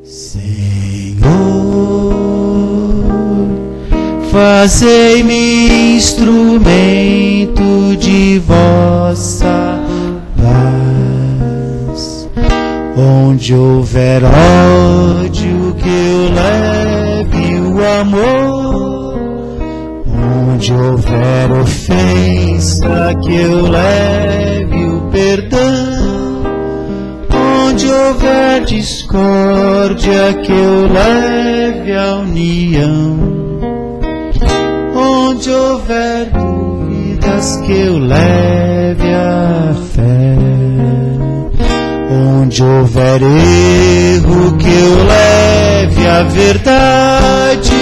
Senhor, fazei-me instrumento de vossa paz. Onde houver ódio, que eu leve o amor. Onde houver ofensa, que eu leve o perdão. Onde houver discórdia, que eu leve a união. Onde houver dúvidas, que eu leve a fé. Onde houver erro, que eu leve a verdade.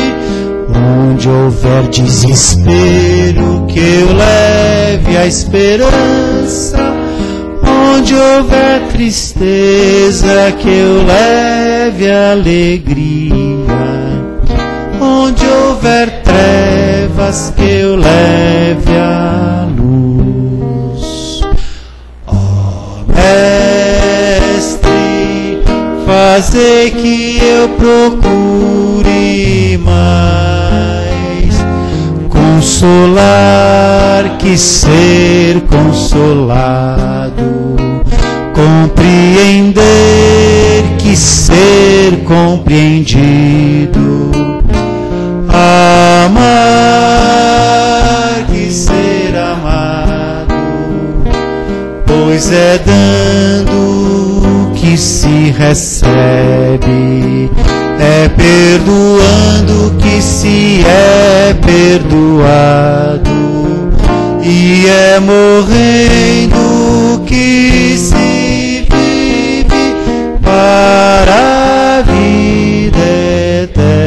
Onde houver desespero, que eu leve a esperança. Onde houver tristeza, que eu leve a alegria. Onde houver trevas, que eu leve a luz. Ó Mestre, fazei que eu procure mais consolar que ser consolado, compreender que ser compreendido, amar que ser amado, pois é dando que se recebe, é perdoando que se é perdoado, e é morrendo que se vive para a vida eterna.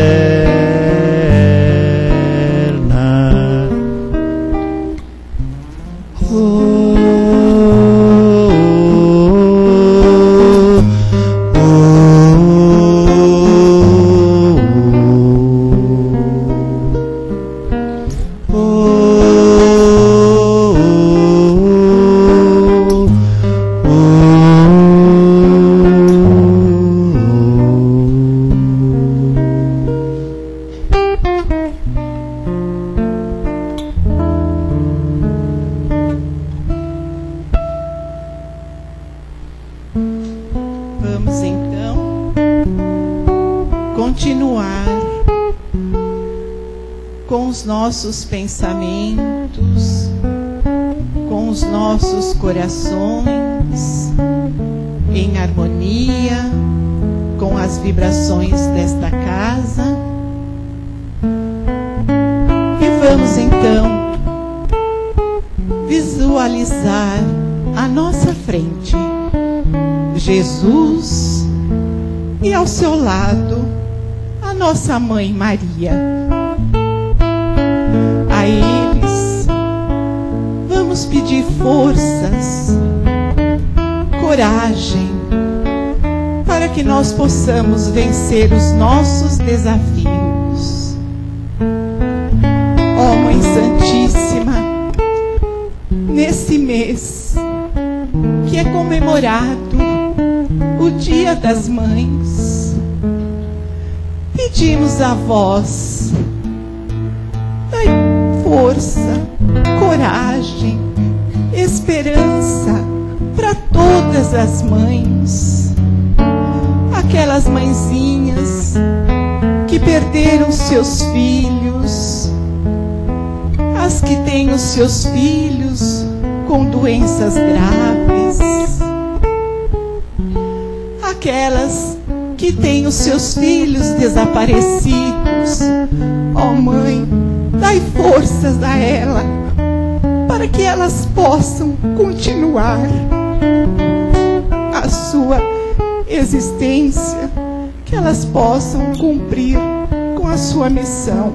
Vamos então continuar com os nossos pensamentos, com os nossos corações em harmonia com as vibrações desta casa. E vamos então visualizar à nossa frente Jesus e ao seu lado a nossa Mãe Maria. A eles vamos pedir forças, coragem, para que nós possamos vencer os nossos desafios. Ó Mãe Santíssima, nesse mês que é comemorado o Dia das Mães, pedimos a vós, dai força, coragem, esperança para todas as mães, aquelas mãezinhas que perderam seus filhos, as que têm os seus filhos com doenças graves, aquelas que têm os seus filhos desaparecidos. Ó Mãe, dai forças a ela, para que elas possam continuar a sua existência, que elas possam cumprir com a sua missão.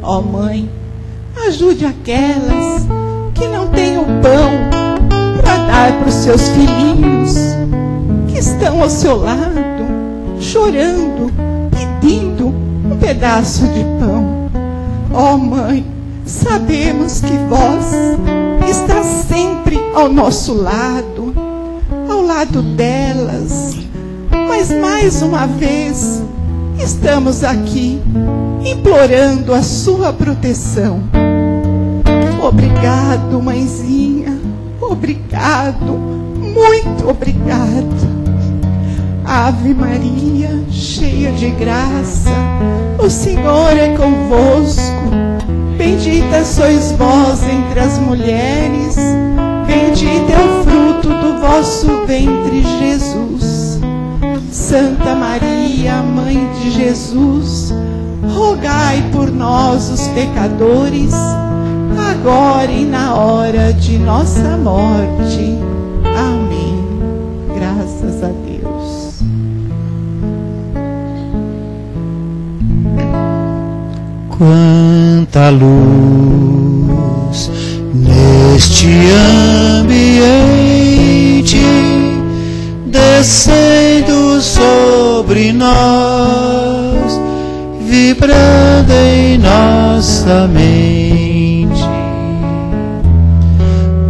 Ó Mãe, ajude aquelas que não têm o pão para dar para os seus filhinhos, que estão ao seu lado, chorando, pedindo um pedaço de pão. Ó Mãe, sabemos que vós está sempre ao nosso lado, ao lado delas, mas mais uma vez estamos aqui implorando a sua proteção. Obrigado, mãezinha. Obrigado, muito obrigado. Ave Maria, cheia de graça, o Senhor é convosco. Bendita sois vós entre as mulheres, bendito é o fruto do vosso ventre, Jesus. Santa Maria, Mãe de Jesus, rogai por nós, os pecadores, agora e na hora de nossa morte. Amém. Graças a Deus. Quanta luz neste ambiente, descendo sobre nós, vibrando em nossa mente.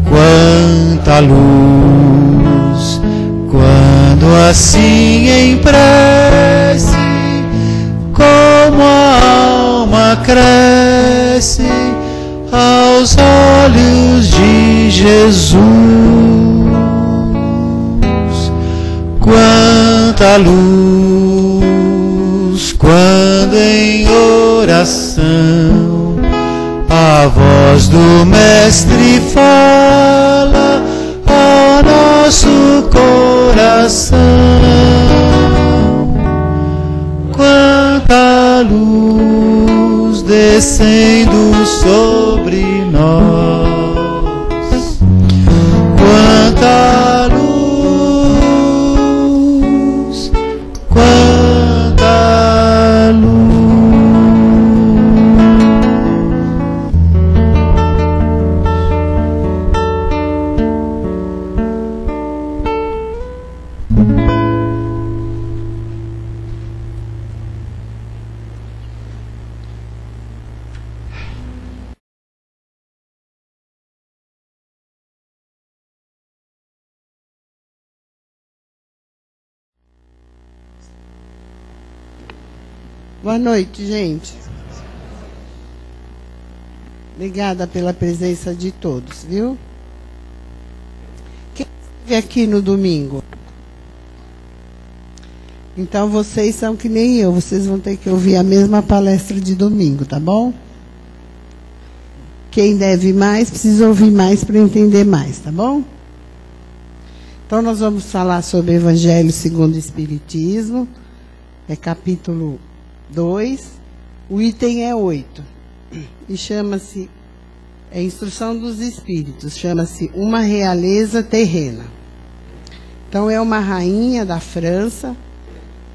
Quanta luz, quando assim em prece, como a alma cresce aos olhos de Jesus. Quanta luz, quando em oração a voz do Mestre fala ao nosso coração. Quanta luz descendo sobre nós. Quanta luz, quanta luz. Boa noite, gente. Obrigada pela presença de todos, viu? Quem esteve aqui no domingo? Então, vocês são que nem eu. Vocês vão ter que ouvir a mesma palestra de domingo, tá bom? Quem deve mais, precisa ouvir mais para entender mais, tá bom? Então, nós vamos falar sobre o Evangelho segundo o Espiritismo. É capítulo 2, o item é 8, e chama-se, é Instrução dos Espíritos, chama-se Uma Realeza Terrena. Então, é uma rainha da França,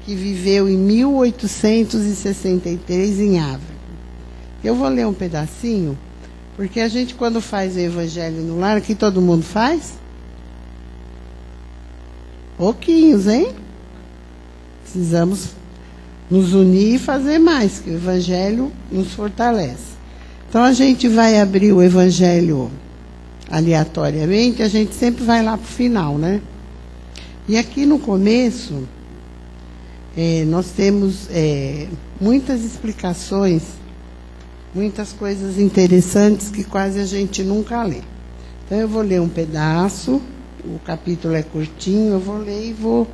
que viveu em 1863 em Havre. Eu vou ler um pedacinho, porque a gente, quando faz o Evangelho no Lar, aqui todo mundo faz? Pouquinhos, hein? Precisamos nos unir e fazer mais, que o Evangelho nos fortalece. Então, a gente vai abrir o Evangelho aleatoriamente, a gente sempre vai lá para o final, né? E aqui no começo, nós temos muitas explicações, muitas coisas interessantes que quase a gente nunca lê. Então, eu vou ler um pedaço, o capítulo é curtinho, eu vou ler e vou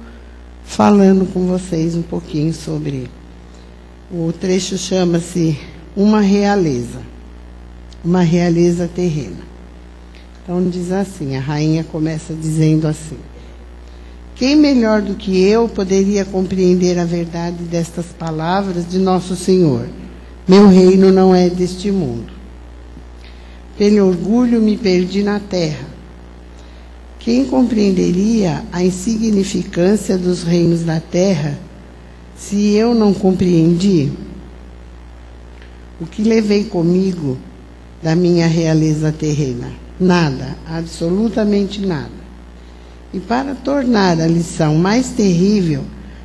falando com vocês um pouquinho sobre. O trecho chama-se Uma Realeza Terrena. Então diz assim, a rainha começa dizendo assim: quem melhor do que eu poderia compreender a verdade destas palavras de Nosso Senhor? Meu reino não é deste mundo. Pelo orgulho me perdi na terra. Quem compreenderia a insignificância dos reinos da terra, se eu não compreendi? O que levei comigo da minha realeza terrena? Nada, absolutamente nada. E para tornar a lição mais terrível,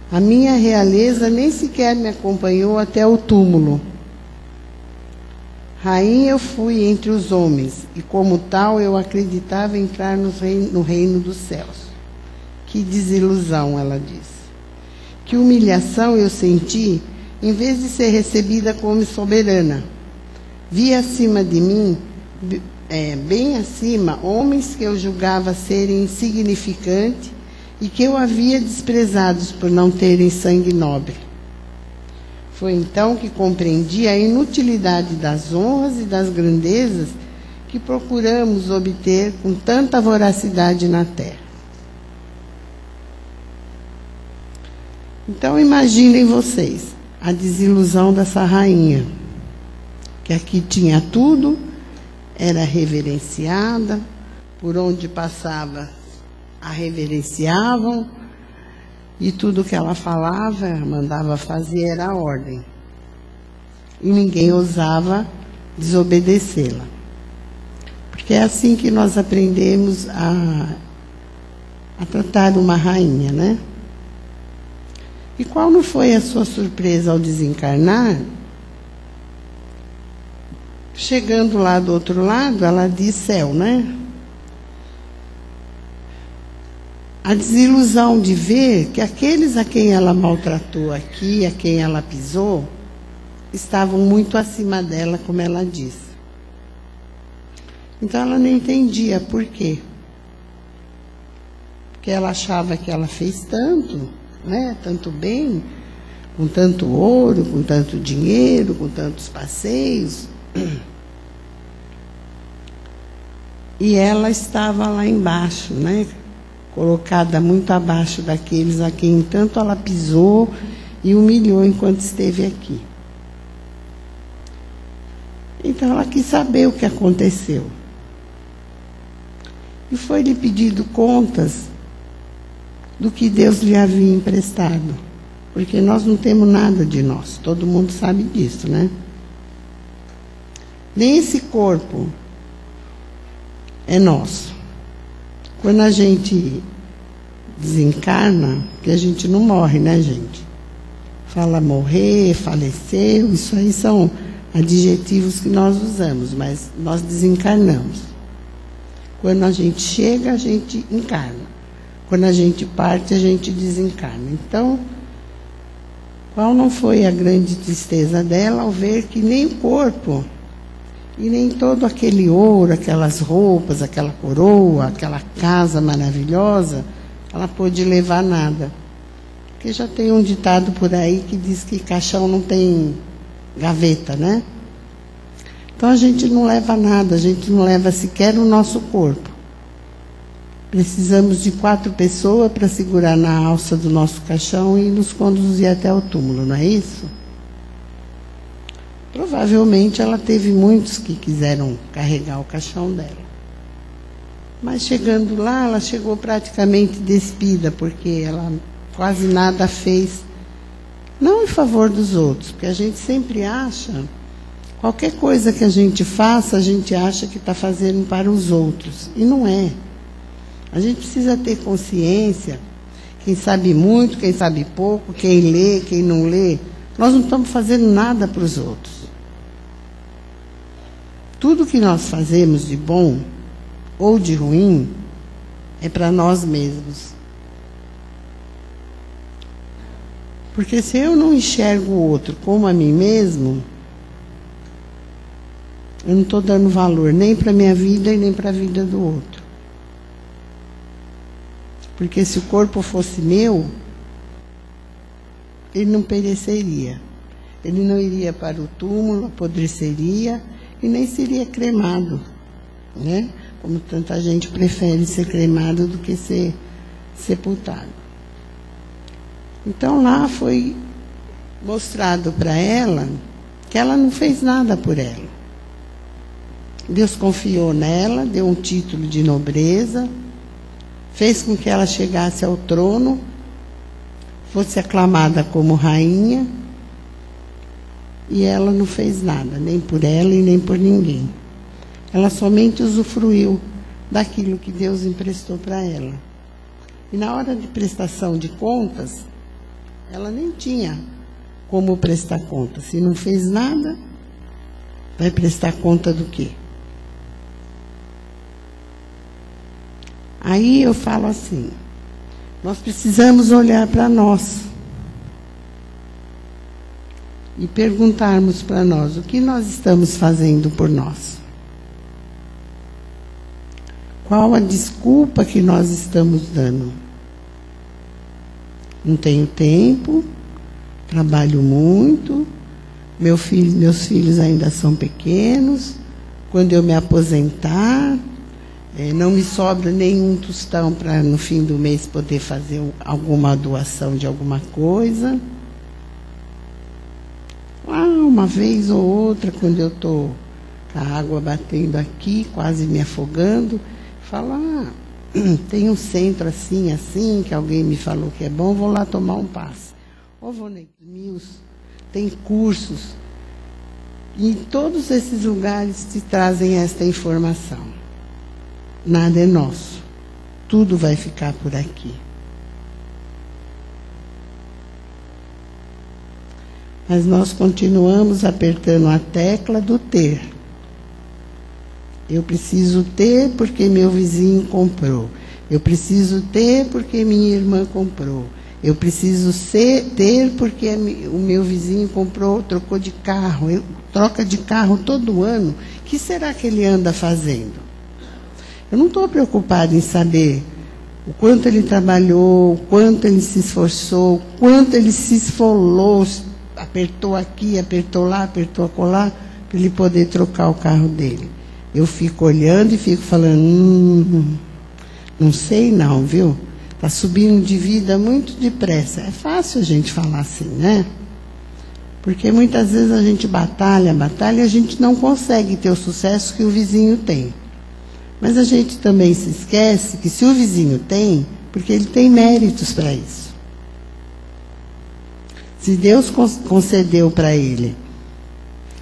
a minha realeza nem sequer me acompanhou até o túmulo. Rainha eu fui entre os homens, e como tal eu acreditava entrar no reino dos céus. Que desilusão, ela disse. que humilhação eu senti, em vez de ser recebida como soberana. Vi acima de mim, bem acima, homens que eu julgava serem insignificantes e que eu havia desprezados por não terem sangue nobre. Foi então que compreendi a inutilidade das honras e das grandezas que procuramos obter com tanta voracidade na terra. Então imaginem vocês a desilusão dessa rainha, que aqui tinha tudo, era reverenciada, por onde passava a reverenciavam, e tudo que ela falava, mandava fazer, era ordem. E ninguém ousava desobedecê-la. Porque é assim que nós aprendemos a tratar uma rainha, né? E qual não foi a sua surpresa ao desencarnar? Chegando lá do outro lado, ela diz céu, né? A desilusão de ver que aqueles a quem ela maltratou aqui, a quem ela pisou, estavam muito acima dela, como ela disse. Então ela não entendia por quê. Porque ela achava que ela fez tanto, né? Tanto bem, com tanto ouro, com tanto dinheiro, com tantos passeios. E ela estava lá embaixo, né? Colocada muito abaixo daqueles a quem tanto ela pisou e humilhou enquanto esteve aqui. Então ela quis saber o que aconteceu. E foi-lhe pedido contas do que Deus lhe havia emprestado. Porque nós não temos nada de nós, todo mundo sabe disso, né? Nem esse corpo é nosso. Quando a gente desencarna, que a gente não morre, né, gente? Fala morrer, faleceu, isso aí são adjetivos que nós usamos, mas nós desencarnamos. Quando a gente chega, a gente encarna. Quando a gente parte, a gente desencarna. Então, qual não foi a grande tristeza dela ao ver que nem o corpo e nem todo aquele ouro, aquelas roupas, aquela coroa, aquela casa maravilhosa, ela pôde levar nada. Porque já tem um ditado por aí que diz que caixão não tem gaveta, né? Então a gente não leva nada, a gente não leva sequer o nosso corpo. Precisamos de 4 pessoas para segurar na alça do nosso caixão e nos conduzir até o túmulo, não é isso? Provavelmente ela teve muitos que quiseram carregar o caixão dela. Mas chegando lá, ela chegou praticamente despida, porque ela quase nada fez, não em favor dos outros, porque a gente sempre acha, qualquer coisa que a gente faça, a gente acha que está fazendo para os outros, e não é. A gente precisa ter consciência, quem sabe muito, quem sabe pouco, quem lê, quem não lê, nós não estamos fazendo nada para os outros. Tudo que nós fazemos de bom ou de ruim é para nós mesmos. Porque se eu não enxergo o outro como a mim mesmo, eu não estou dando valor nem para a minha vida e nem para a vida do outro. Porque se o corpo fosse meu, ele não pereceria. Ele não iria para o túmulo, apodreceria e nem seria cremado, né? Como tanta gente prefere ser cremado do que ser sepultado. Então lá foi mostrado para ela que ela não fez nada por ela. Deus confiou nela, deu um título de nobreza, fez com que ela chegasse ao trono, fosse aclamada como rainha, e ela não fez nada, nem por ela e nem por ninguém. Ela somente usufruiu daquilo que Deus emprestou para ela. E na hora de prestação de contas, ela nem tinha como prestar conta. Se não fez nada, vai prestar conta do quê? Aí eu falo assim, nós precisamos olhar para nós. e perguntarmos para nós o que nós estamos fazendo por nós. Qual a desculpa que nós estamos dando? Não tenho tempo, trabalho muito, meus filhos ainda são pequenos, quando eu me aposentar, não me sobra nenhum tostão para no fim do mês poder fazer alguma doação de alguma coisa. Uma vez ou outra, quando eu estou com a água batendo aqui, quase me afogando, falo, tem um centro assim, que alguém me falou que é bom, vou lá tomar um passe. Ou vou na News, tem cursos. E todos esses lugares te trazem esta informação. Nada é nosso. Tudo vai ficar por aqui. Mas nós continuamos apertando a tecla do ter. Eu preciso ter porque meu vizinho comprou. Eu preciso ter porque minha irmã comprou. Eu preciso ter porque o meu vizinho trocou de carro. Troca de carro todo ano. O que será que ele anda fazendo? Eu não estou preocupada em saber o quanto ele trabalhou, o quanto ele se esforçou, o quanto ele se esfolou, apertou aqui, apertou lá, apertou acolá, para ele poder trocar o carro dele. Eu fico olhando e fico falando, não sei não, viu? Está subindo de vida muito depressa. É fácil a gente falar assim, né? Porque muitas vezes a gente batalha, e a gente não consegue ter o sucesso que o vizinho tem. Mas a gente também se esquece que se o vizinho tem, porque ele tem méritos para isso. Se Deus concedeu para ele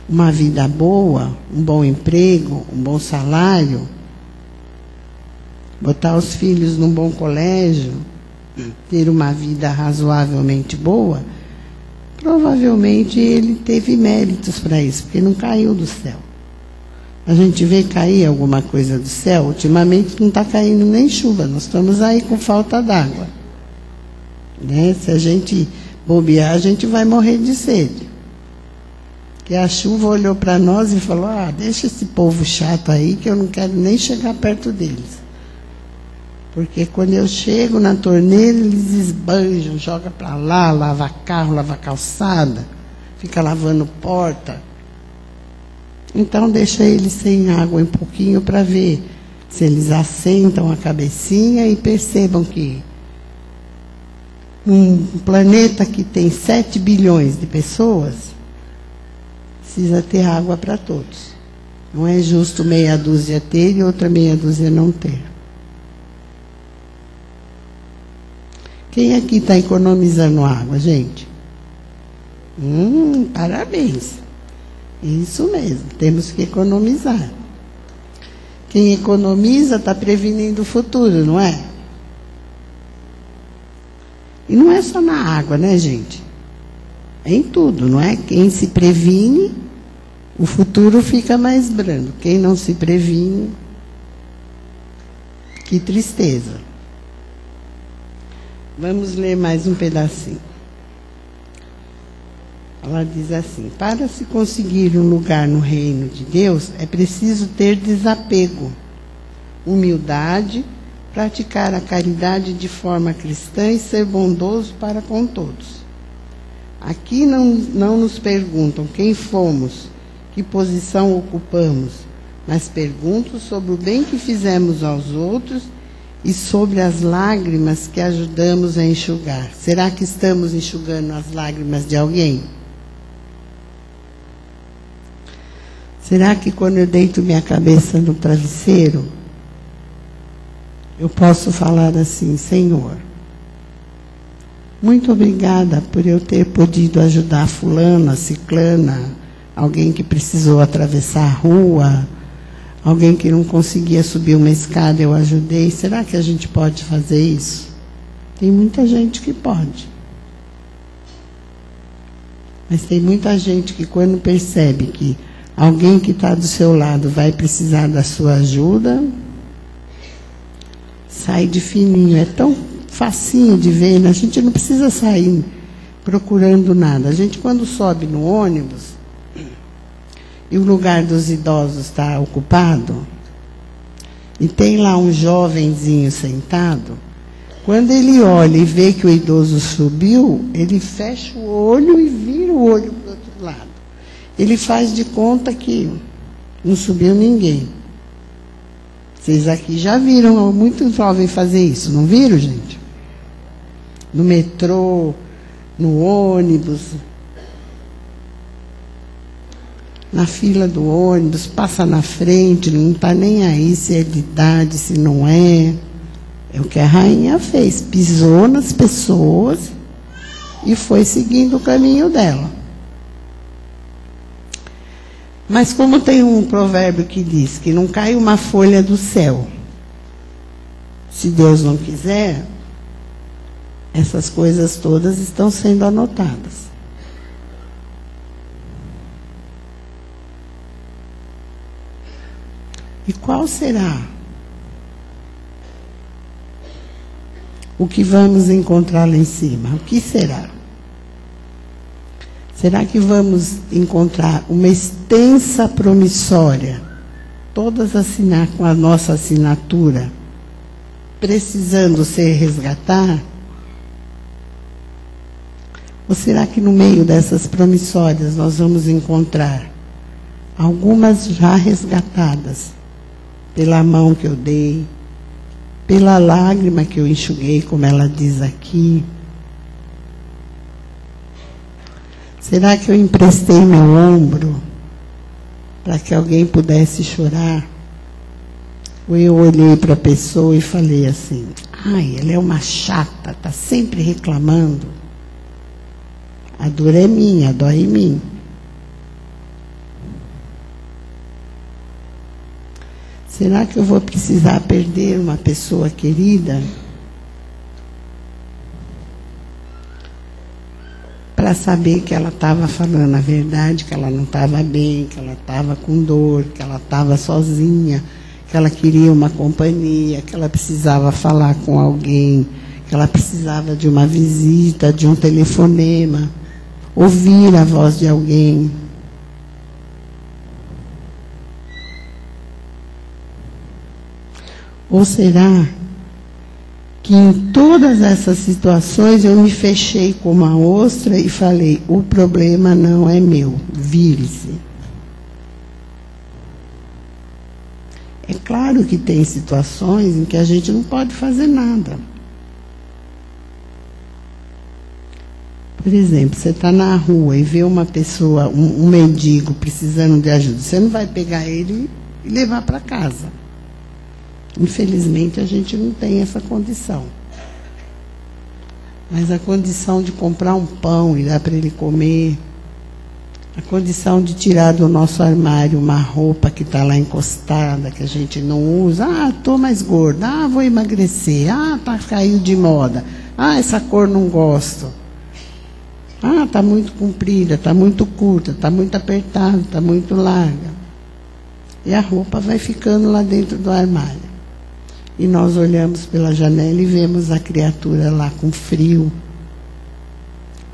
uma vida boa, um bom emprego, um bom salário, botar os filhos num bom colégio, ter uma vida razoavelmente boa, provavelmente ele teve méritos para isso, porque não caiu do céu. A gente vê cair alguma coisa do céu, ultimamente não está caindo nem chuva, nós estamos aí com falta d'água. Né? Se a gente bobear, a gente vai morrer de sede. Porque a chuva olhou para nós e falou, deixa esse povo chato aí, que eu não quero nem chegar perto deles. Porque quando eu chego na torneira, eles esbanjam, jogam para lá, lava carro, lava calçada, fica lavando porta. Então deixa eles sem água um pouquinho para ver se eles assentam a cabecinha e percebam que um planeta que tem 7 bilhões de pessoas precisa ter água para todos. Não é justo meia dúzia ter e outra meia dúzia não ter. Quem aqui está economizando água, gente? Parabéns. Isso mesmo, temos que economizar. Quem economiza está prevenindo o futuro, não é? E não é só na água, né, gente? É em tudo, não é? Quem se previne, o futuro fica mais brando. Quem não se previne, que tristeza. Vamos ler mais um pedacinho. Ela diz assim, para se conseguir um lugar no reino de Deus, é preciso ter desapego, humildade, praticar a caridade de forma cristã e ser bondoso para com todos. Aqui não nos perguntam quem fomos, que posição ocupamos, mas perguntam sobre o bem que fizemos aos outros e sobre as lágrimas que ajudamos a enxugar. Será que estamos enxugando as lágrimas de alguém? Será que quando eu deito minha cabeça no travesseiro, eu posso falar assim, Senhor, muito obrigada por eu ter podido ajudar fulana, ciclana, alguém que precisou atravessar a rua, alguém que não conseguia subir uma escada, eu ajudei. Será que a gente pode fazer isso? Tem muita gente que pode. Mas tem muita gente que quando percebe que alguém que está do seu lado vai precisar da sua ajuda, sai de fininho. É tão facinho de ver, né? A gente não precisa sair procurando nada. A gente, quando sobe no ônibus e o lugar dos idosos está ocupado, e tem lá um jovenzinho sentado, quando ele olha e vê que o idoso subiu, ele fecha o olho e vira o olho para o outro lado. Ele faz de conta que não subiu ninguém. Vocês aqui já viram muito jovem fazer isso, não viram, gente? No metrô, no ônibus, na fila do ônibus, passa na frente, não está nem aí se é de idade, se não é. É o que a rainha fez, pisou nas pessoas e foi seguindo o caminho dela. Mas como tem um provérbio que diz que não cai uma folha do céu, se Deus não quiser, essas coisas todas estão sendo anotadas. E qual será o que vamos encontrar lá em cima? O que será? Será que vamos encontrar uma extensa promissória, todas com a nossa assinatura, precisando ser resgatar? Ou será que no meio dessas promissórias nós vamos encontrar algumas já resgatadas pela mão que eu dei, pela lágrima que eu enxuguei, como ela diz aqui? Será que eu emprestei meu ombro para que alguém pudesse chorar? Ou eu olhei para a pessoa e falei assim: ai, ela é uma chata, está sempre reclamando. A dor é minha, dói em mim. Será que eu vou precisar perder uma pessoa querida para saber que ela estava falando a verdade, que ela não estava bem, que ela estava com dor, que ela estava sozinha, que ela queria uma companhia, que ela precisava falar com alguém, que ela precisava de uma visita, de um telefonema, ouvir a voz de alguém? Ou será que em todas essas situações eu me fechei como a ostra e falei: o problema não é meu, vire-se? É claro que tem situações em que a gente não pode fazer nada. Por exemplo, você está na rua e vê uma pessoa, um mendigo precisando de ajuda. Você não vai pegar ele e levar para casa. Infelizmente, a gente não tem essa condição. Mas a condição de comprar um pão e dar para ele comer, a condição de tirar do nosso armário uma roupa que está lá encostada, que a gente não usa. Ah, estou mais gorda. Ah, vou emagrecer. Ah, caiu de moda. Ah, essa cor não gosto. Ah, está muito comprida, está muito curta, está muito apertada, está muito larga. E a roupa vai ficando lá dentro do armário. E nós olhamos pela janela e vemos a criatura lá com frio.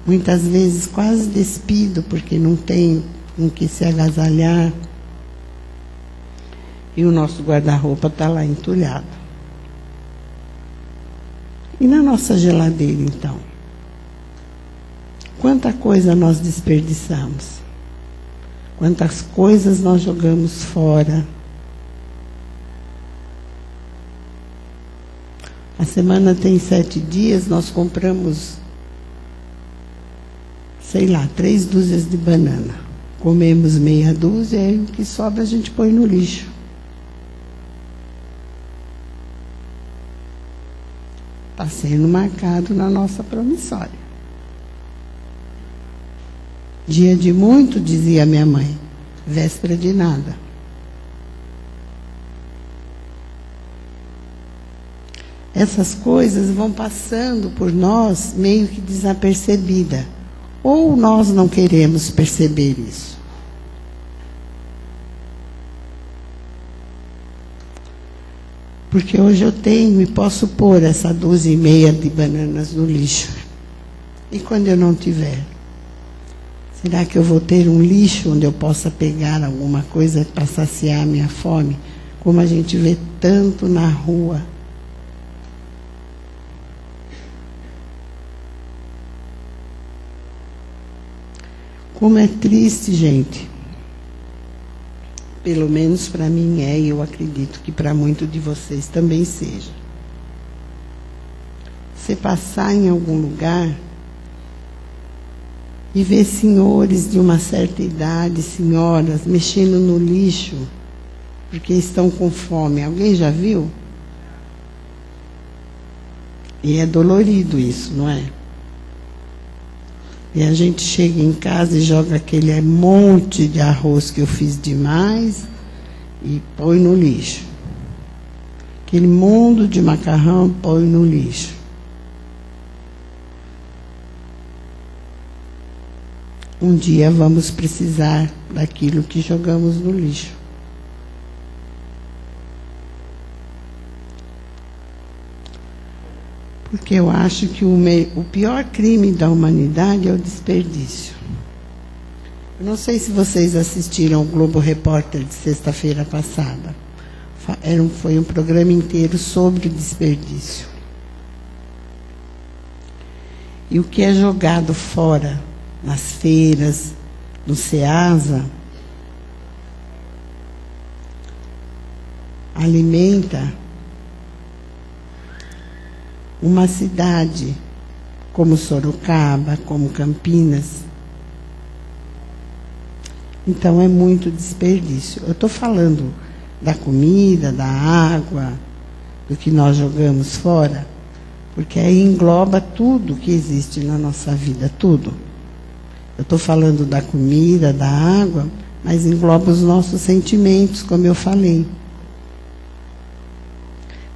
Muitas vezes quase despido, porque não tem com que se agasalhar. E o nosso guarda-roupa está lá entulhado. E na nossa geladeira, então? Quanta coisa nós desperdiçamos? Quantas coisas nós jogamos fora? A semana tem 7 dias, nós compramos, sei lá, 3 dúzias de banana. Comemos meia dúzia e o que sobra a gente põe no lixo. Está sendo marcado na nossa promissória. Dia de muito, dizia minha mãe, véspera de nada. Essas coisas vão passando por nós meio que desapercebida. Ou nós não queremos perceber isso. Porque hoje eu tenho e posso pôr essa 12,5 de bananas no lixo. E quando eu não tiver? Será que eu vou ter um lixo onde eu possa pegar alguma coisa para saciar a minha fome? Como a gente vê tanto na rua. Como é triste, gente. Pelo menos para mim é, e eu acredito que para muitos de vocês também seja. Você passar em algum lugar e ver senhores de uma certa idade, senhoras, mexendo no lixo, porque estão com fome. Alguém já viu? E é dolorido isso, não é? E a gente chega em casa e joga aquele monte de arroz que eu fiz demais e põe no lixo. Aquele mundo de macarrão põe no lixo. Um dia vamos precisar daquilo que jogamos no lixo. Porque eu acho que o pior crime da humanidade é o desperdício. Eu não sei se vocês assistiram ao Globo Repórter de sexta-feira passada. Foi um programa inteiro sobre o desperdício. E o que é jogado fora, nas feiras, no Ceasa, alimenta uma cidade como Sorocaba, como Campinas. Então é muito desperdício. Eu estou falando da comida, da água, do que nós jogamos fora, porque aí engloba tudo que existe na nossa vida, tudo. Eu estou falando da comida, da água, mas engloba os nossos sentimentos, como eu falei.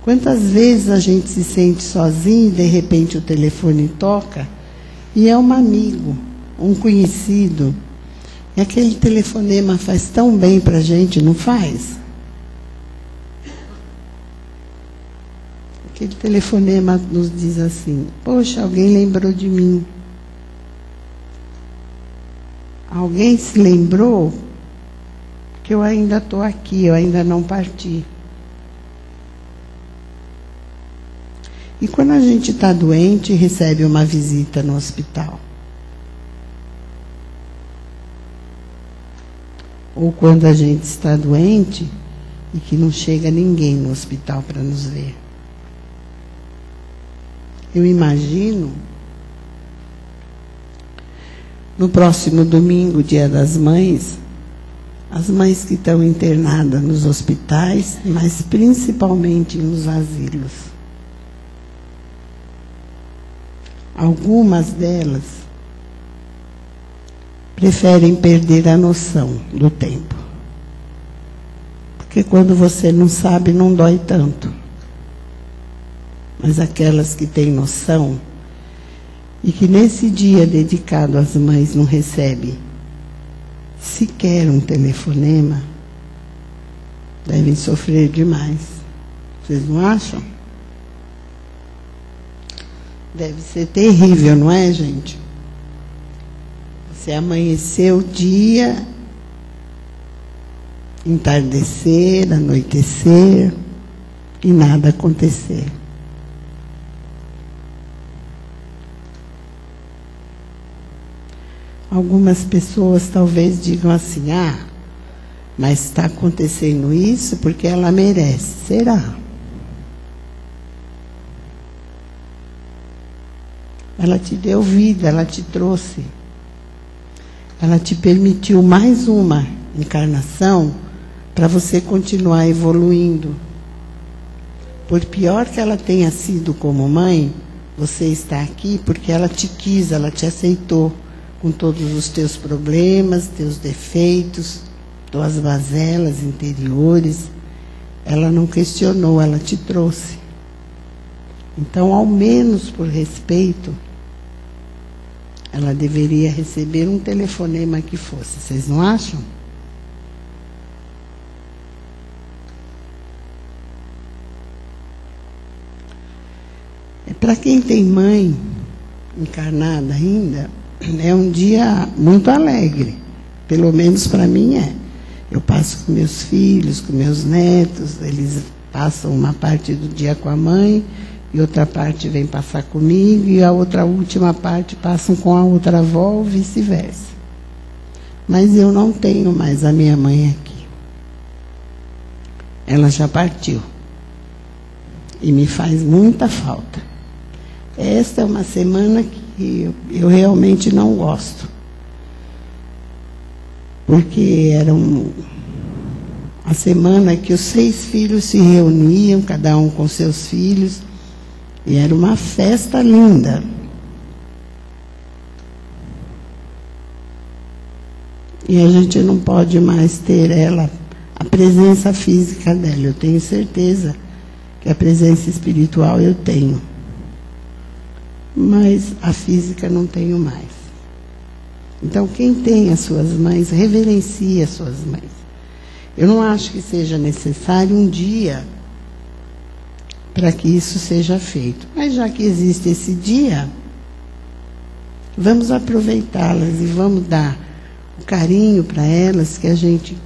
Quantas vezes a gente se sente sozinho e de repente o telefone toca e é um amigo, um conhecido. E aquele telefonema faz tão bem para a gente, não faz? Aquele telefonema nos diz assim: poxa, alguém lembrou de mim. Alguém se lembrou que eu ainda estou aqui, eu ainda não parti. E quando a gente está doente, recebe uma visita no hospital. Ou quando a gente está doente e que não chega ninguém no hospital para nos ver. Eu imagino, no próximo domingo, Dia das Mães, as mães que estão internadas nos hospitais, mas principalmente nos asilos. Algumas delas preferem perder a noção do tempo. Porque quando você não sabe, não dói tanto. Mas aquelas que têm noção e que nesse dia dedicado às mães não recebe sequer um telefonema, devem sofrer demais. Vocês não acham? Deve ser terrível, não é, gente? Você amanhecer o dia, entardecer, anoitecer e nada acontecer. Algumas pessoas talvez digam assim: mas está acontecendo isso porque ela merece. Será? Ela te deu vida, ela te trouxe. Ela te permitiu mais uma encarnação para você continuar evoluindo. Por pior que ela tenha sido como mãe, você está aqui porque ela te quis, ela te aceitou, com todos os teus problemas, teus defeitos, tuas mazelas interiores. Ela não questionou, ela te trouxe. Então, ao menos por respeito, ela deveria receber um telefonema que fosse. Vocês não acham? Para quem tem mãe, encarnada ainda, é um dia muito alegre. Pelo menos para mim é. Eu passo com meus filhos, com meus netos, eles passam uma parte do dia com a mãe, e outra parte vem passar comigo, e a outra última parte passam com a outra avó, ou vice-versa. Mas eu não tenho mais a minha mãe aqui. Ela já partiu. E me faz muita falta. Esta é uma semana que eu realmente não gosto. Porque era a semana que os 6 filhos se reuniam, cada um com seus filhos, e era uma festa linda. E a gente não pode mais ter a presença física dela. Eu tenho certeza que a presença espiritual eu tenho, mas a física não tenho mais. Então, quem tem as suas mães, reverencie as suas mães. Eu não acho que seja necessário um dia para que isso seja feito. Mas já que existe esse dia, vamos aproveitá-las e vamos dar o carinho para elas que a gente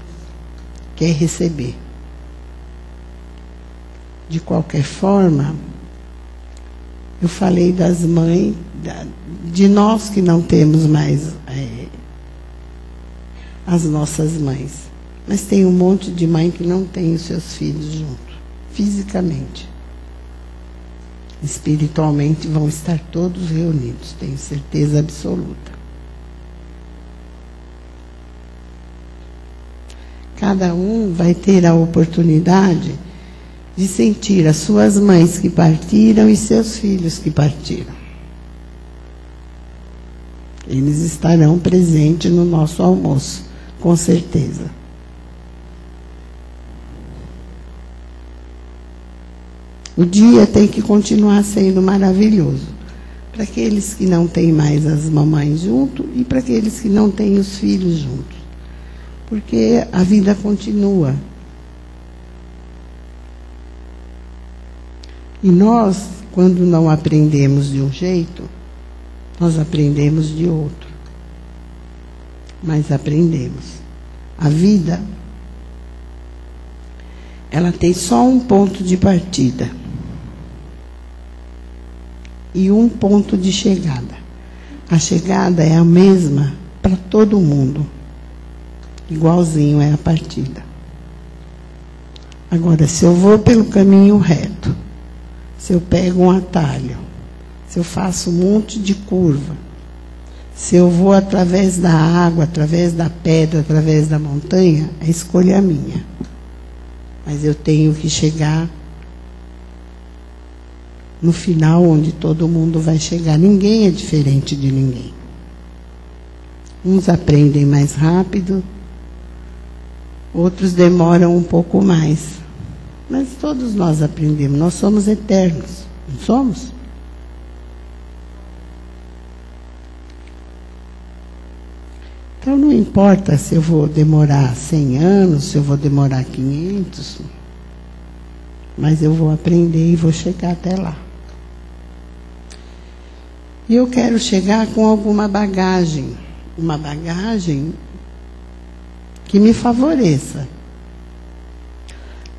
quer receber. De qualquer forma, eu falei das mães, de nós que não temos mais as nossas mães. Mas tem um monte de mãe que não tem os seus filhos junto, fisicamente. Espiritualmente vão estar todos reunidos, tenho certeza absoluta. Cada um vai ter a oportunidade de sentir as suas mães que partiram e seus filhos que partiram. Eles estarão presentes no nosso almoço, com certeza. O dia tem que continuar sendo maravilhoso para aqueles que não têm mais as mamães junto e para aqueles que não têm os filhos juntos. Porque a vida continua. E nós, quando não aprendemos de um jeito, nós aprendemos de outro. Mas aprendemos. A vida, ela tem só um ponto de partida e um ponto de chegada. A chegada é a mesma para todo mundo. Igualzinho é a partida. Agora, se eu vou pelo caminho reto, se eu pego um atalho, se eu faço um monte de curva, se eu vou através da água, através da pedra, através da montanha, a escolha é minha. Mas eu tenho que chegar no final onde todo mundo vai chegar. Ninguém é diferente de ninguém. Uns aprendem mais rápido, outros demoram um pouco mais. Mas todos nós aprendemos. Nós somos eternos, não somos? Então não importa se eu vou demorar 100 anos, se eu vou demorar 500, mas eu vou aprender e vou chegar até lá. E eu quero chegar com alguma bagagem, uma bagagem que me favoreça.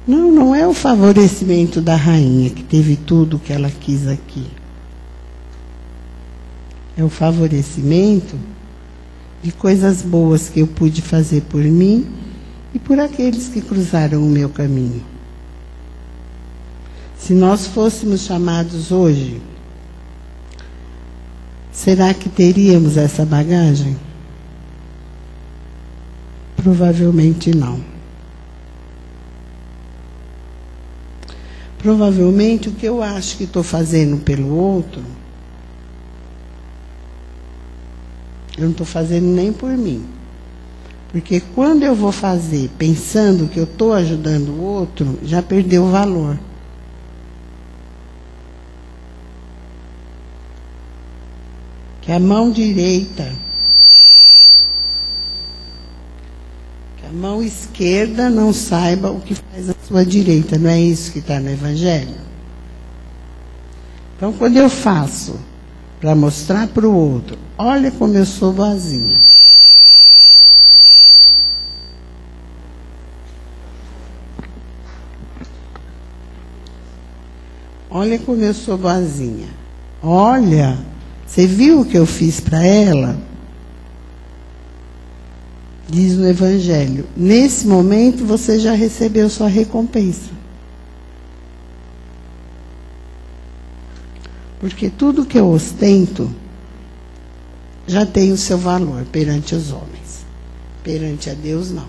Não é o favorecimento da rainha, que teve tudo o que ela quis aqui. É o favorecimento de coisas boas que eu pude fazer por mim e por aqueles que cruzaram o meu caminho. Se nós fôssemos chamados hoje, será que teríamos essa bagagem? Provavelmente não. Provavelmente o que eu acho que estou fazendo pelo outro, eu não estou fazendo nem por mim. Porque quando eu vou fazer pensando que eu estou ajudando o outro, já perdeu o valor. Que a mão direita, que a mão esquerda não saiba o que faz a sua direita. Não é isso que está no Evangelho? Então, quando eu faço para mostrar para o outro: olha como eu sou boazinha. Olha como eu sou boazinha. Olha, você viu o que eu fiz para ela? Diz no Evangelho. Nesse momento você já recebeu sua recompensa. Porque tudo que eu ostento já tem o seu valor perante os homens. Perante a Deus, não.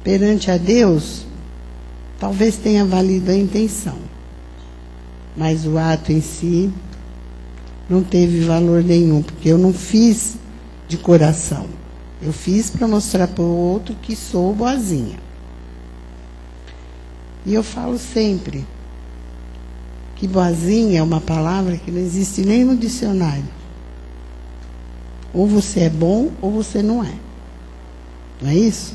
Perante a Deus, talvez tenha valido a intenção, mas o ato em si não teve valor nenhum, porque eu não fiz de coração. Eu fiz para mostrar para o outro que sou boazinha. E eu falo sempre que boazinha é uma palavra que não existe nem no dicionário. Ou você é bom ou você não é. Não é isso?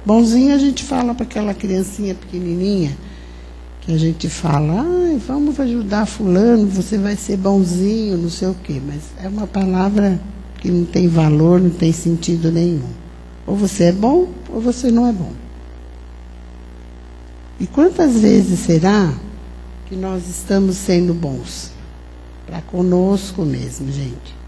Bonzinho a gente fala para aquela criancinha pequenininha, que a gente fala: ai, vamos ajudar fulano, você vai ser bonzinho, não sei o quê. Mas é uma palavra que não tem valor, não tem sentido nenhum. Ou você é bom ou você não é bom. E quantas vezes será que nós estamos sendo bons? Para conosco mesmo, gente.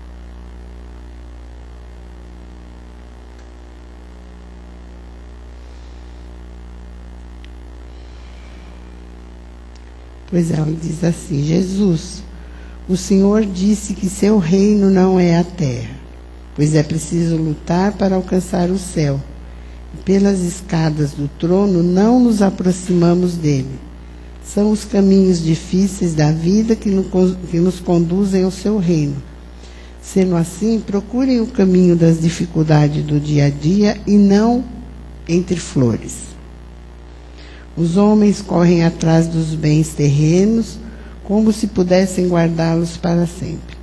Pois ela diz assim: Jesus, o Senhor disse que seu reino não é a terra, pois é preciso lutar para alcançar o céu. E pelas escadas do trono não nos aproximamos dele. São os caminhos difíceis da vida que nos conduzem ao seu reino. Sendo assim, procurem o caminho das dificuldades do dia a dia e não entre flores. Os homens correm atrás dos bens terrenos como se pudessem guardá-los para sempre.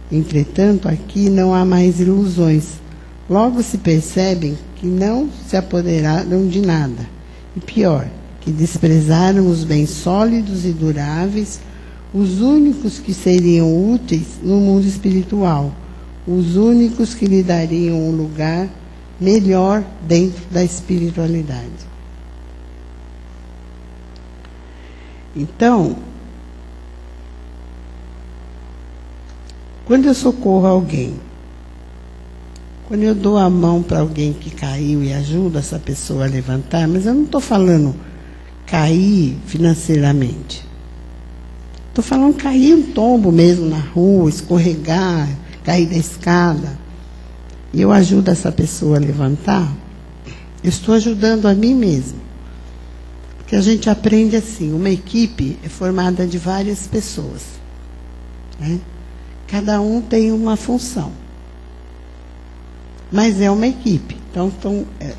Entretanto, aqui não há mais ilusões. Logo se percebem que não se apoderaram de nada. E pior, que desprezaram os bens sólidos e duráveis, os únicos que seriam úteis no mundo espiritual, os únicos que lhe dariam um lugar melhor dentro da espiritualidade. Então, quando eu socorro alguém, quando eu dou a mão para alguém que caiu e ajudo essa pessoa a levantar, mas eu não estou falando cair financeiramente. Estou falando cair um tombo mesmo na rua, escorregar, cair da escada. E eu ajudo essa pessoa a levantar, eu estou ajudando a mim mesmo. Porque a gente aprende assim, uma equipe é formada de várias pessoas, né? Cada um tem uma função. Mas é uma equipe. Então,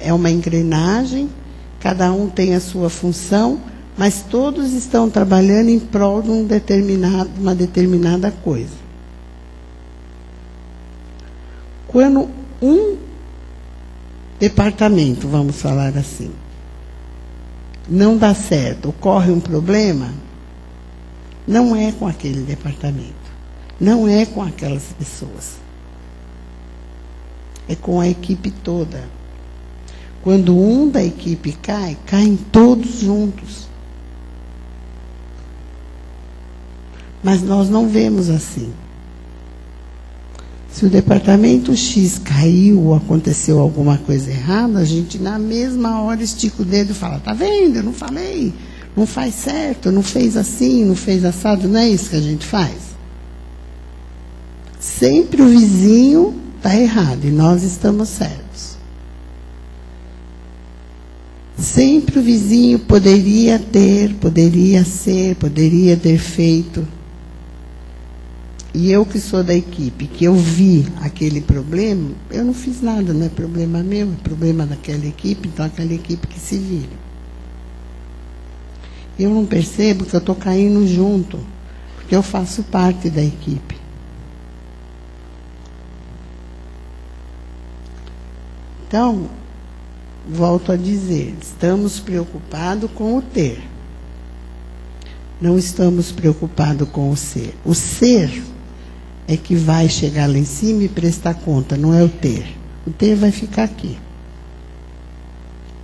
é uma engrenagem, cada um tem a sua função, mas todos estão trabalhando em prol de uma determinada coisa. Quando um departamento, vamos falar assim, não dá certo, ocorre um problema, não é com aquele departamento, não é com aquelas pessoas, é com a equipe toda. Quando um da equipe cai, caem todos juntos. Mas nós não vemos assim. Se o departamento X caiu ou aconteceu alguma coisa errada, a gente na mesma hora estica o dedo e fala: tá vendo, eu não falei, não faz certo, não fez assim, não fez assado. Não é isso que a gente faz? Sempre o vizinho está errado e nós estamos certos. Sempre o vizinho poderia ter, poderia ser, poderia ter feito. E eu que sou da equipe, que eu vi aquele problema, eu não fiz nada, não é problema meu, é problema daquela equipe, então aquela equipe que se vira. Eu não percebo que eu estou caindo junto, porque eu faço parte da equipe. Então, volto a dizer, estamos preocupados com o ter. Não estamos preocupados com o ser. O ser é que vai chegar lá em cima e prestar conta, não é o ter. O ter vai ficar aqui.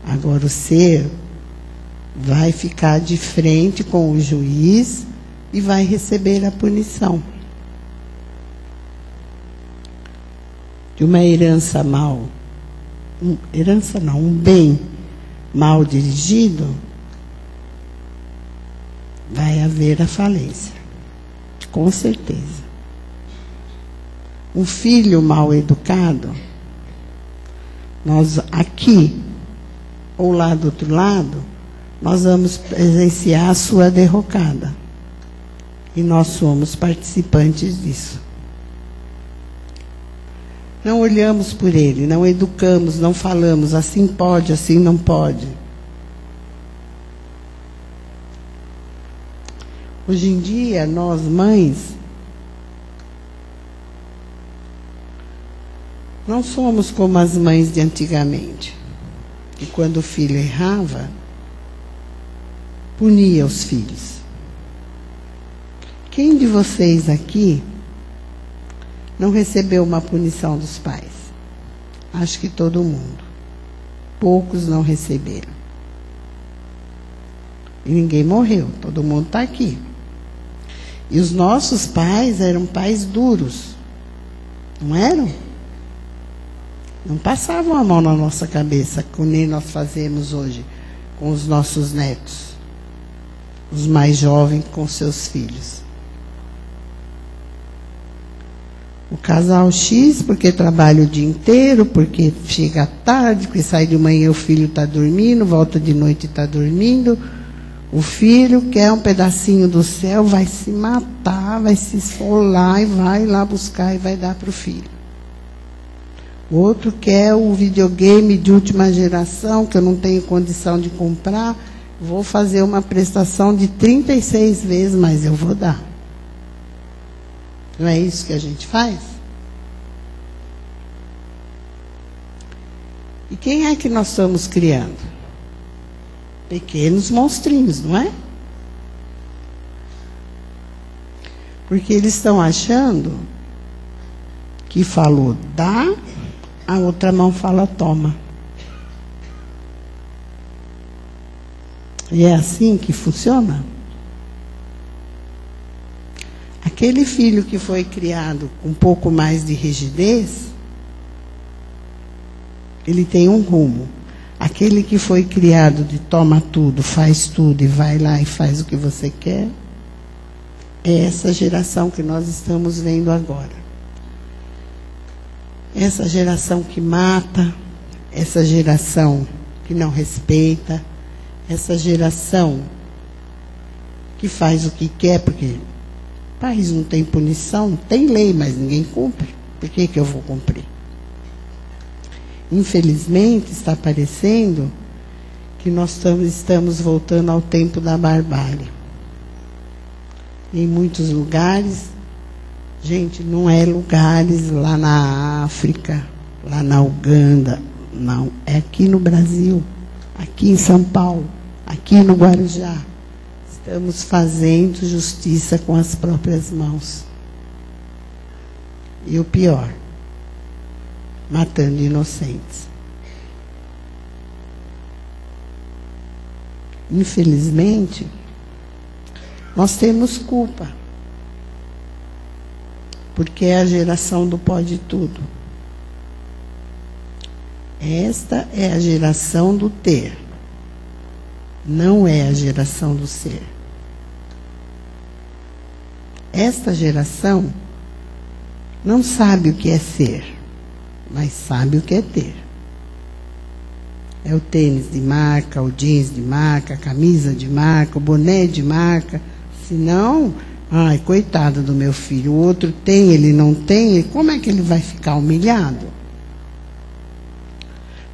Agora o ser vai ficar de frente com o juiz e vai receber a punição. De uma herança mal, um bem mal dirigido, vai haver a falência, com certeza. Um filho mal educado, nós aqui, ou lá do outro lado, nós vamos presenciar a sua derrocada. E nós somos participantes disso. Não olhamos por ele, não educamos, não falamos, assim pode, assim não pode. Hoje em dia, nós mães, não somos como as mães de antigamente, que quando o filho errava, punia os filhos. Quem de vocês aqui não recebeu uma punição dos pais? Acho que todo mundo. Poucos não receberam. E ninguém morreu, todo mundo está aqui. E os nossos pais eram pais duros, não eram? Não passavam a mão na nossa cabeça, como nem nós fazemos hoje com os nossos netos, os mais jovens com seus filhos. O casal X, porque trabalha o dia inteiro, porque chega tarde, porque sai de manhã o filho está dormindo, volta de noite e está dormindo. O filho quer um pedacinho do céu, vai se matar, vai se esfolar e vai lá buscar e vai dar para o filho. O outro quer o videogame de última geração, que eu não tenho condição de comprar, vou fazer uma prestação de 36 vezes, mas eu vou dar. Não é isso que a gente faz? E quem é que nós estamos criando? Pequenos monstrinhos, não é? Porque eles estão achando que falou dá, a outra mão fala toma. E é assim que funciona? Aquele filho que foi criado com um pouco mais de rigidez, ele tem um rumo. Aquele que foi criado de toma tudo, faz tudo e vai lá e faz o que você quer, é essa geração que nós estamos vendo agora. Essa geração que mata, essa geração que não respeita, essa geração que faz o que quer, porque o país não tem punição, tem lei, mas ninguém cumpre. Por que eu vou cumprir? Infelizmente, está parecendo que nós estamos voltando ao tempo da barbárie. Em muitos lugares, gente, não é lugares lá na África, lá na Uganda, não. É aqui no Brasil, aqui em São Paulo, aqui no Guarujá. Estamos fazendo justiça com as próprias mãos. E o pior, matando inocentes. Infelizmente, nós temos culpa, porque é a geração do pode tudo. Esta é a geração do ter, não é a geração do ser. Esta geração não sabe o que é ser, mas sabe o que é ter. É o tênis de marca, o jeans de marca, a camisa de marca, o boné de marca. Senão, ai, coitado do meu filho, o outro tem, ele não tem, como é que ele vai ficar humilhado?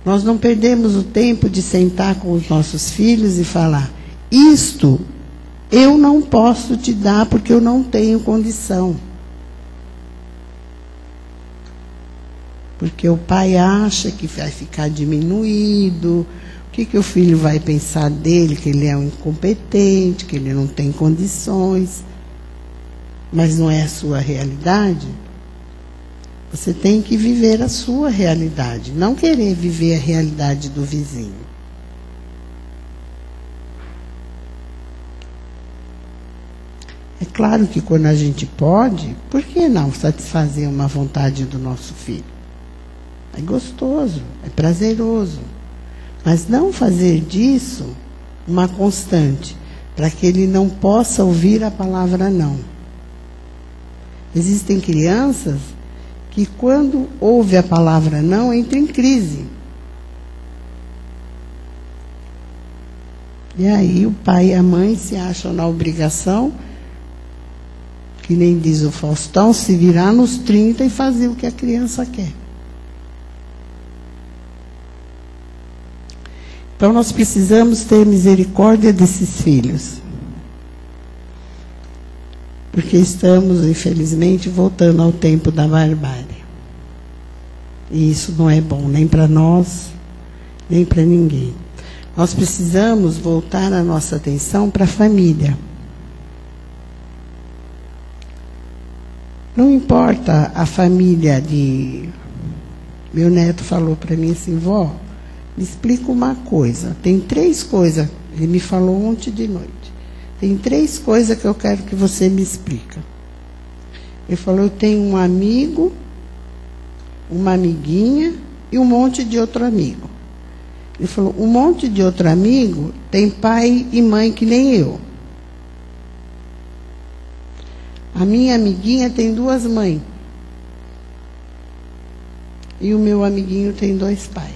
Nós não perdemos o tempo de sentar com os nossos filhos e falar, isto eu não posso te dar porque eu não tenho condição. Porque o pai acha que vai ficar diminuído, que o filho vai pensar dele? Que ele é um incompetente, que ele não tem condições. Mas não é a sua realidade? Você tem que viver a sua realidade, não querer viver a realidade do vizinho. É claro que quando a gente pode, por que não satisfazer uma vontade do nosso filho? É gostoso, é prazeroso. Mas não fazer disso uma constante, para que ele não possa ouvir a palavra não. Existem crianças que quando ouve a palavra não, entra em crise. E aí o pai e a mãe se acham na obrigação, que nem diz o Faustão, se virar nos 30 e fazer o que a criança quer. Então nós precisamos ter misericórdia desses filhos. Porque estamos, infelizmente, voltando ao tempo da barbárie. E isso não é bom, nem para nós, nem para ninguém. Nós precisamos voltar a nossa atenção para a família. Não importa a família de... Meu neto falou para mim assim, vó, me explica uma coisa. Tem 3 coisas, ele me falou ontem de noite. Tem 3 coisas que eu quero que você me explica. Ele falou, eu tenho um amigo, uma amiguinha e um monte de outro amigo. Ele falou, um monte de outro amigo tem pai e mãe que nem eu. A minha amiguinha tem 2 mães. E o meu amiguinho tem 2 pais.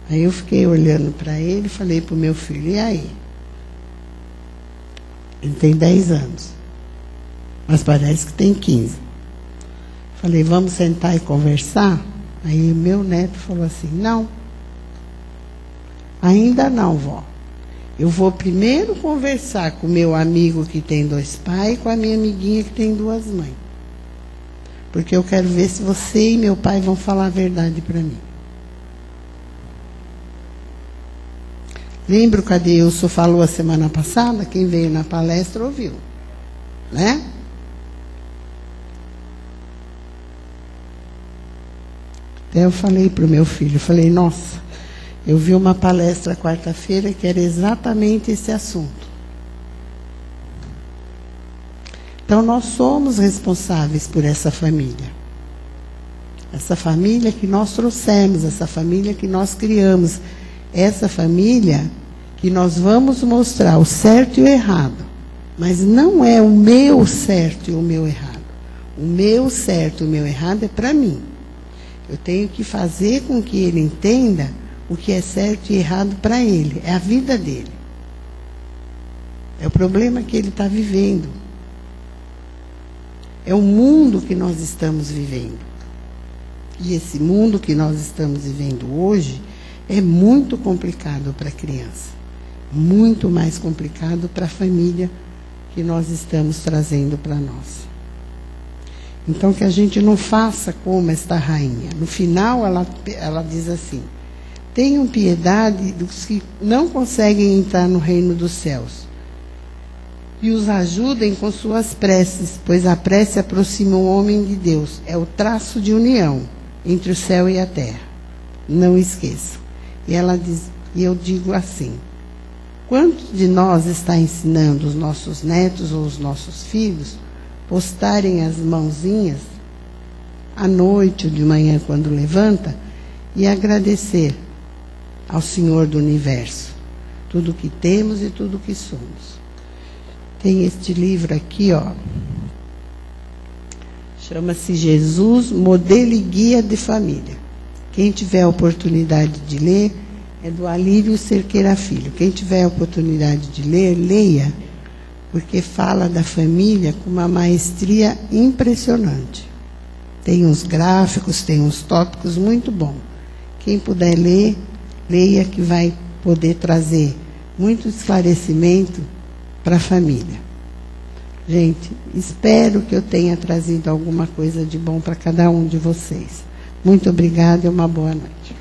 Aí eu fiquei olhando para ele e falei para o meu filho, e aí? Ele tem 10 anos, mas parece que tem 15. Falei, vamos sentar e conversar? Aí meu neto falou assim, não. Ainda não, vó. Eu vou primeiro conversar com o meu amigo que tem 2 pais e com a minha amiguinha que tem 2 mães. Porque eu quero ver se você e meu pai vão falar a verdade para mim. Lembra o que a Deilson falou a semana passada? Quem veio na palestra ouviu, né? Até eu falei para o meu filho, falei, nossa, eu vi uma palestra quarta-feira que era exatamente esse assunto. Então, nós somos responsáveis por essa família. Essa família que nós trouxemos, essa família que nós criamos, essa família que nós vamos mostrar o certo e o errado. Mas não é o meu certo e o meu errado. O meu certo e o meu errado é para mim. Eu tenho que fazer com que ele entenda o que é certo e errado para ele. É a vida dele. É o problema que ele está vivendo. É o mundo que nós estamos vivendo. E esse mundo que nós estamos vivendo hoje é muito complicado para a criança. Muito mais complicado para a família que nós estamos trazendo para nós. Então, que a gente não faça como esta rainha. No final, ela diz assim, tenham piedade dos que não conseguem entrar no reino dos céus. E os ajudem com suas preces, pois a prece aproxima o homem de Deus. É o traço de união entre o céu e a terra. Não esqueçam. E ela diz, e eu digo assim, quantos de nós está ensinando os nossos netos ou os nossos filhos postarem as mãozinhas à noite ou de manhã quando levanta e agradecer ao Senhor do Universo tudo que temos e tudo que somos. Tem este livro aqui, ó. Chama-se Jesus, Modelo e Guia de Família. Quem tiver a oportunidade de ler, é do Alírio Cerqueira Filho. Quem tiver a oportunidade de ler, leia, porque fala da família com uma maestria impressionante. Tem uns gráficos, tem uns tópicos muito bons. Quem puder ler, leia, que vai poder trazer muito esclarecimento para a família. Gente, espero que eu tenha trazido alguma coisa de bom para cada um de vocês. Muito obrigada e uma boa noite.